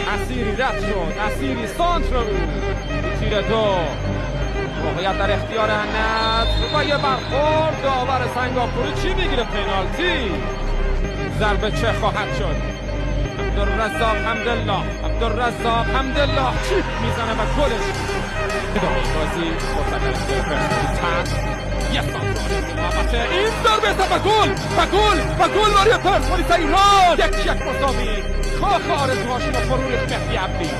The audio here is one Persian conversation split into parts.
اسیری رد شد، اسیری سانتر بود، تیر دو موقعیت در اختیار نصر و یه برخورد داور سنگاپوری چی میگیره؟ پنالتی. ضربه چه خواهد شد؟ عبدالرزاق حمدالله چیپ میزنه و گلش. بازی مرتکب پرسپولیس یه سانتر محبت این ضربه و گل برای پرسپولیس ایران. 1-1 مساوی. کاخ آرزوهاشون رو فرو ریخت مهدی عبدی.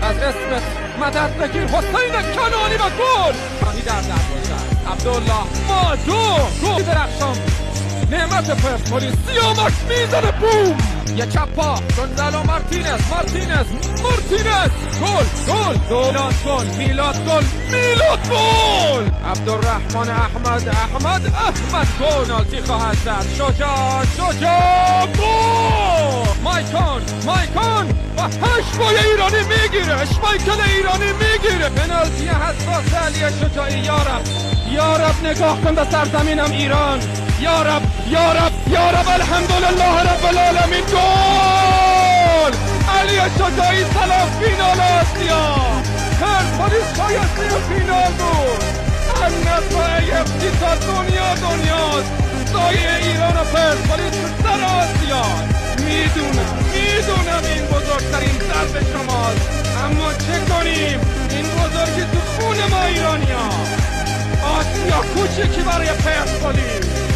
از اسمت مدد بگیر حسین کنانی و گل. کنانی در دروازه عبدالله مادو گل درخشان. نعمت پرسپولیس سیامک میزنه بوم. یه چپ پا گونزالو مارتینز گل میلاد گل. عبدالرحمن احمد گل. پنالتی خواهد زد. شجاع گل. مایکون و اشمای ایرانی میگیره. اشمایکل ایرانی میگیره. پنالتی حساس علی شجاعی. یارب نگاه کن به سرزمینم ایران. یارب الحمدلله رب العالمین. گل علی شجاعی. سلام فینال آسیا. پرسپولیس پایه فینال بود. النصر ایفتی تا دنیاست. سایه ایران و پرسپولیس سر آسیا. میدونم این بزرگترین ضربه شماست، اما چه کنیم؟ این بزرگی تو خون ما ایرانی ها. آسیا کوچکی برای پرسپولیس.